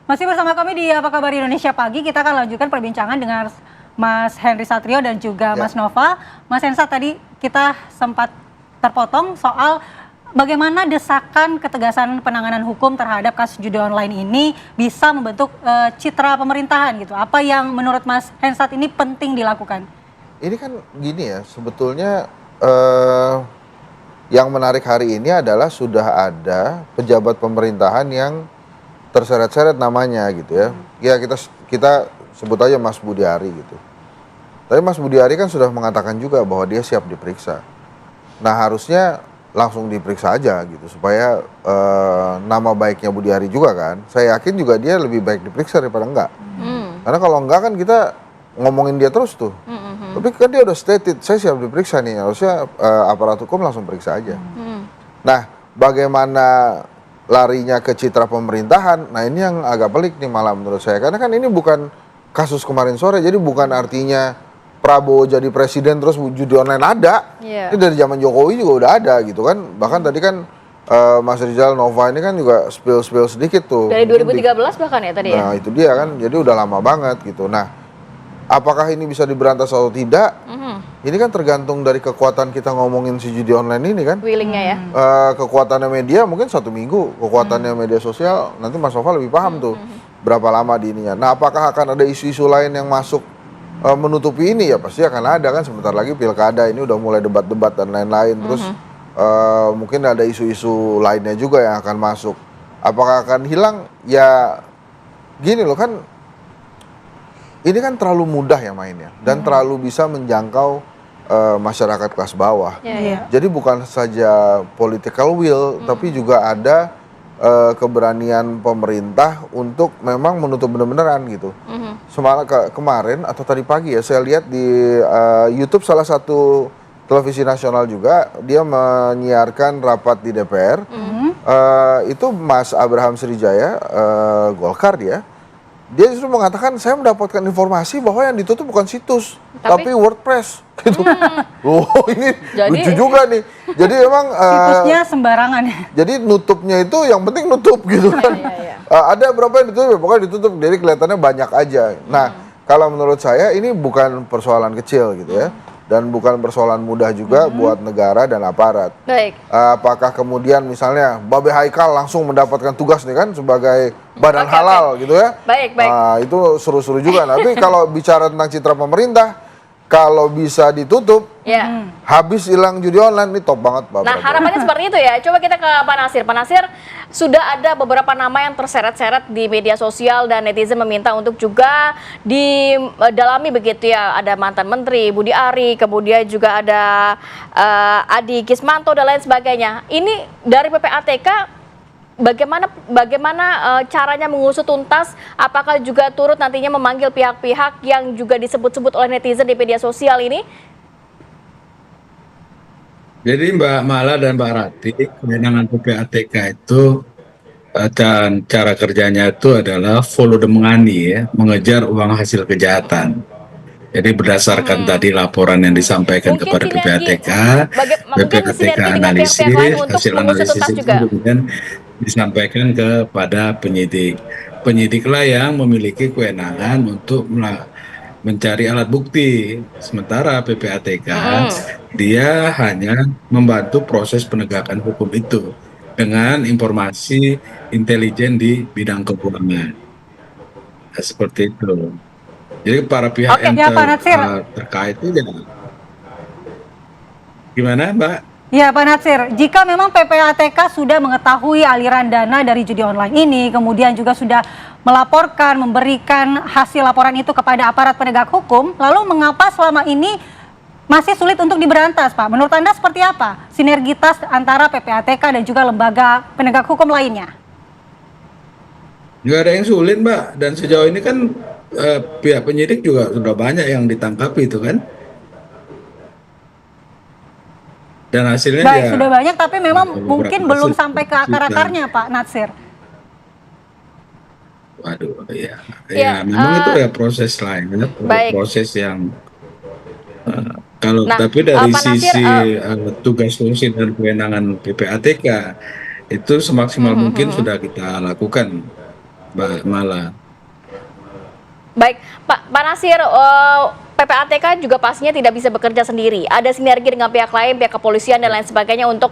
Masih bersama kami di Apa Kabar Indonesia Pagi, kita akan lanjutkan perbincangan dengan Mas Henry Satrio dan juga Mas Nova. Mas Hensa, tadi kita sempat terpotong soal bagaimana desakan ketegasan penanganan hukum terhadap kasus judi online ini bisa membentuk citra pemerintahan gitu. Apa yang menurut Mas Hensat ini penting dilakukan? Ini kan gini ya, sebetulnya yang menarik hari ini adalah sudah ada pejabat pemerintahan yang terseret-seret namanya gitu ya. Ya kita sebut aja Mas Budi Ari gitu. Tapi Mas Budi Ari kan sudah mengatakan juga bahwa dia siap diperiksa. Nah harusnya langsung diperiksa aja gitu supaya nama baiknya Budi Ari juga kan. Saya yakin juga dia lebih baik diperiksa daripada enggak. Karena kalau enggak kan kita ngomongin dia terus tuh. Tapi kan dia udah stated, saya siap diperiksa nih. Harusnya aparat hukum langsung periksa aja. Nah bagaimana larinya ke citra pemerintahan, nah ini yang agak pelik nih malah menurut saya. Karena kan ini bukan kasus kemarin sore, jadi bukan artinya Prabowo jadi presiden terus judi online ada. Ini dari zaman Jokowi juga udah ada gitu kan. Bahkan tadi kan Mas Rizal Nova ini kan juga spill sedikit tuh. Dari 2013 bahkan ya tadi ya? Nah itu dia kan, jadi udah lama banget gitu. Nah apakah ini bisa diberantas atau tidak? Ini kan tergantung dari kekuatan kita ngomongin si judi online ini kan. Willingnya ya. Kekuatannya media mungkin 1 minggu, kekuatannya media sosial nanti Mas Nova lebih paham tuh berapa lama di ininya. Nah apakah akan ada isu-isu lain yang masuk menutupi ini? Ya pasti akan ada kan, sebentar lagi pilkada ini udah mulai debat-debat dan lain-lain. Terus mungkin ada isu-isu lainnya juga yang akan masuk. Apakah akan hilang? Ya gini loh kan, ini kan terlalu mudah ya mainnya dan terlalu bisa menjangkau masyarakat kelas bawah. Jadi bukan saja political will, tapi juga ada keberanian pemerintah untuk memang menutup benar-benaran gitu. Kemarin atau tadi pagi ya saya lihat di YouTube salah satu televisi nasional juga, dia menyiarkan rapat di DPR. Itu Mas Abraham Srijaya, Golkar dia justru mengatakan saya mendapatkan informasi bahwa yang ditutup bukan situs tapi WordPress gitu. Oh ini lucu juga nih. Jadi emang situsnya sembarangan. Jadi nutupnya itu yang penting nutup gitu kan. Ada berapa yang ditutup, pokoknya ditutup. Jadi kelihatannya banyak aja. Nah kalau menurut saya ini bukan persoalan kecil gitu ya. Dan bukan persoalan mudah juga buat negara dan aparat. Baik. Apakah kemudian misalnya Babe Haikal langsung mendapatkan tugas nih kan sebagai badan halal gitu ya? Baik. Itu seru-seru juga. Tapi kalau bicara tentang citra pemerintah, kalau bisa ditutup, habis hilang judi online, ini top banget Pak. Nah harapannya seperti itu ya. Coba kita ke Pak Nasir. Pak Nasir, sudah ada beberapa nama yang terseret-seret di media sosial dan netizen meminta untuk juga didalami begitu ya. Ada mantan menteri Budi Ari, kemudian juga ada Adi Kismanto dan lain sebagainya. Ini dari PPATK bagaimana caranya mengusut tuntas? Apakah juga turut nantinya memanggil pihak-pihak yang juga disebut-sebut oleh netizen di media sosial ini? Jadi Mbak Mala dan Mbak Rati, kewenangan PPATK itu dan cara kerjanya itu adalah follow the money ya, mengejar uang hasil kejahatan. Jadi berdasarkan tadi laporan yang disampaikan kepada PPATK, PPATK analisis, hasil analisis itu kemudian disampaikan kepada penyidik. Penyidiklah yang memiliki kewenangan untuk mencari alat bukti. Sementara PPATK dia hanya membantu proses penegakan hukum itu dengan informasi intelijen di bidang keuangan. Nah, seperti itu. Jadi para pihak yang terkait itu gimana Mbak? Ya Pak Natsir, jika memang PPATK sudah mengetahui aliran dana dari judi online ini, kemudian juga sudah melaporkan, memberikan hasil laporan itu kepada aparat penegak hukum, lalu mengapa selama ini masih sulit untuk diberantas Pak? Menurut Anda seperti apa sinergitas antara PPATK dan juga lembaga penegak hukum lainnya? Nggak ada yang sulit Mbak, dan sejauh ini kan pihak penyidik juga sudah banyak yang ditangkap itu kan. Dan hasilnya baik, sudah banyak tapi memang mungkin belum sampai ke akar-akarnya Pak Natsir. Waduh, ya memang itu ya proses lain, proses yang tapi dari sisi tugas fungsi dan kewenangan PPATK itu semaksimal mungkin sudah kita lakukan. Mbak Mala. Baik, Pak Nasir, PPATK juga pastinya tidak bisa bekerja sendiri. Ada sinergi dengan pihak lain, pihak kepolisian dan lain sebagainya untuk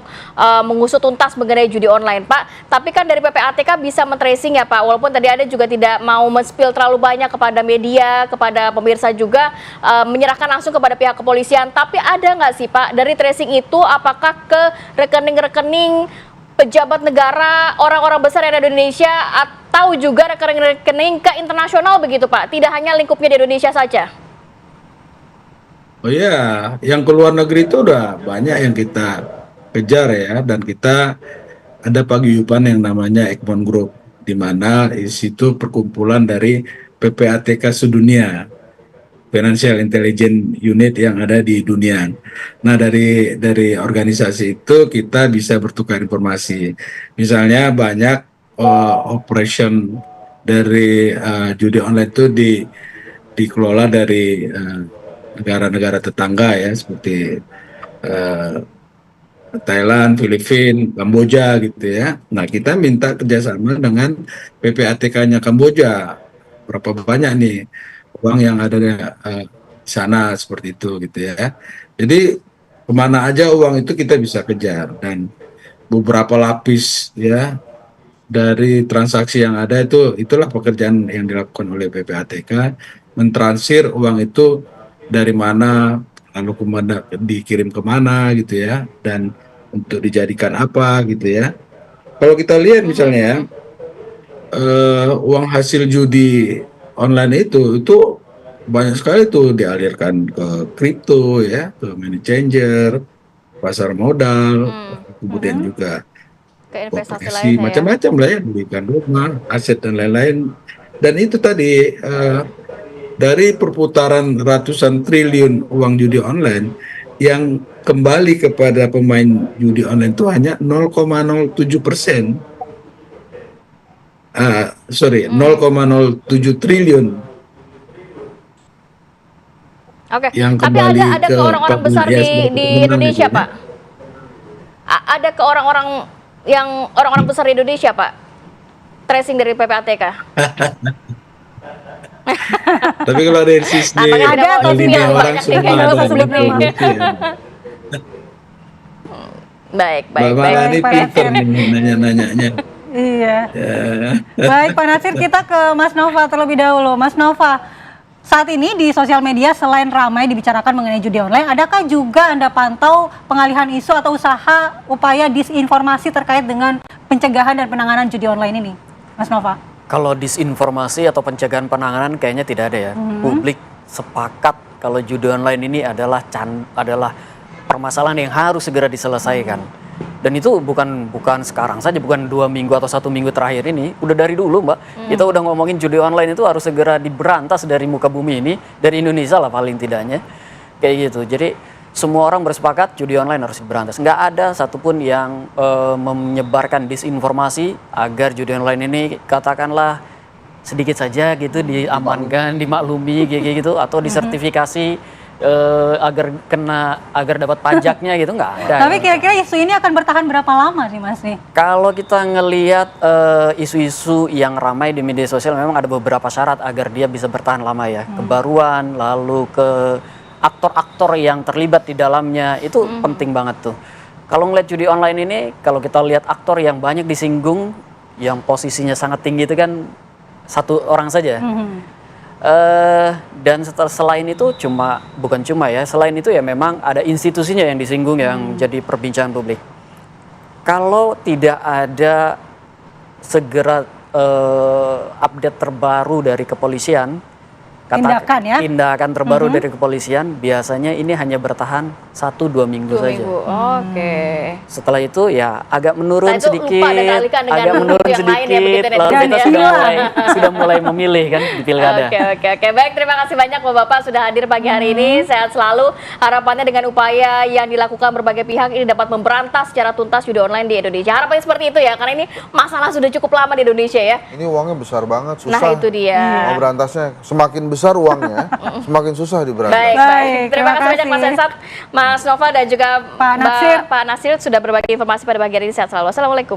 mengusut tuntas mengenai judi online, Pak. Tapi kan dari PPATK bisa men-tracing ya, Pak. Walaupun tadi Anda juga tidak mau men-spill terlalu banyak kepada media, kepada pemirsa juga, menyerahkan langsung kepada pihak kepolisian. Tapi ada nggak sih, Pak, dari tracing itu apakah ke rekening-rekening pejabat negara, orang-orang besar yang ada di Indonesia, atau juga rekening-rekening ke internasional begitu, Pak? Tidak hanya lingkupnya di Indonesia saja. Oh iya, yang ke luar negeri itu udah banyak yang kita kejar ya, dan kita ada paguyuban yang namanya Egmont Group, di mana di situ perkumpulan dari PPATK sedunia, Financial Intelligence Unit yang ada di dunia. Nah, dari organisasi itu kita bisa bertukar informasi. Misalnya banyak operation dari judi online itu dikelola dari negara-negara tetangga ya, seperti Thailand, Filipina, Kamboja gitu ya. Nah, kita minta kerjasama dengan PPATK-nya Kamboja. Berapa banyak nih uang yang ada di sana seperti itu gitu ya. Jadi kemana aja uang itu kita bisa kejar, dan beberapa lapis ya dari transaksi yang ada itulah pekerjaan yang dilakukan oleh PPATK, mentransfer uang itu dari mana, lalu kemana, dikirim kemana gitu ya, dan untuk dijadikan apa gitu ya. Kalau kita lihat misalnya uang hasil judi online itu banyak sekali tuh dialirkan ke kripto ya, ke money changer, pasar modal, kemudian juga Ke investasi koperasi, lainnya ya. macam-macam lah ya, belikan rumah, aset dan lain-lain. Dan itu tadi dari perputaran ratusan triliun uang judi online, yang kembali kepada pemain judi online itu hanya 0,07%. 0,07 triliun Oke, yang tapi kembali ada ke orang-orang besar ya, di Indonesia, gitu ya. Pak. Ada ke orang-orang besar di Indonesia, Pak. Tracing dari PPATK. Tapi kalau dari sisi Apakah ada atau lini tidak, Pak? orang Yang semua tinggal ada usah sebut nama. gitu ya. Baik. Mbak Mala ini Pak pinter Nasir. nih nanya-nanyanya. Iya. Ya. Baik, Pak Nasir, kita ke Mas Nova terlebih dahulu. Mas Nova, saat ini di sosial media selain ramai dibicarakan mengenai judi online, adakah juga Anda pantau pengalihan isu atau usaha upaya disinformasi terkait dengan pencegahan dan penanganan judi online ini, Mas Nova? Kalau disinformasi atau pencegahan penanganan kayaknya tidak ada ya. Publik sepakat kalau judi online ini adalah permasalahan yang harus segera diselesaikan. Dan itu bukan sekarang saja, bukan 2 minggu atau 1 minggu terakhir ini, udah dari dulu, Mbak. Kita udah ngomongin judi online itu harus segera diberantas dari muka bumi ini, dari Indonesia lah paling tidaknya, kayak gitu. Jadi semua orang bersepakat judi online harus diberantas. Nggak ada satupun yang menyebarkan disinformasi agar judi online ini katakanlah sedikit saja gitu diamankan, dimaklumi kayak gitu, atau disertifikasi agar dapat pajaknya gitu, nggak ada. Tapi kira-kira isu ini akan bertahan berapa lama nih, Mas nih? Kalau kita ngelihat isu-isu yang ramai di media sosial, memang ada beberapa syarat agar dia bisa bertahan lama ya. Kebaruan, lalu ke aktor-aktor yang terlibat di dalamnya, itu penting banget tuh. Kalau ngeliat judi online ini, kalau kita lihat aktor yang banyak disinggung, yang posisinya sangat tinggi itu kan satu orang saja. Dan selain itu bukan cuma ya, selain itu ya memang ada institusinya yang disinggung yang jadi perbincangan publik. Kalau tidak ada segera update terbaru dari kepolisian, tindakan terbaru dari kepolisian, biasanya ini hanya bertahan 1-2 minggu saja. Oke. Setelah itu ya agak menurun Itu sedikit, lupa dan alihkan dengan agak menurun yang lain ya, begitu, sedikit, lalu kita sudah mulai memilih kan di pilkada. Oke. Baik, terima kasih banyak Bapak-Bapak sudah hadir pagi hari ini. Sehat selalu. Harapannya dengan upaya yang dilakukan berbagai pihak ini dapat memberantas secara tuntas judi online di Indonesia. Harapannya seperti itu ya, karena ini masalah sudah cukup lama di Indonesia ya. Ini uangnya besar banget, susah. Nah, itu dia. Mau berantasnya, semakin besar uangnya, semakin susah diberantas. Baik. Terima kasih banyak Mas Ensat, Mas Nova dan juga Pak Nasir. Pak Nasir sudah berbagi informasi pada pagi hari ini. Sehat selalu. Assalamualaikum.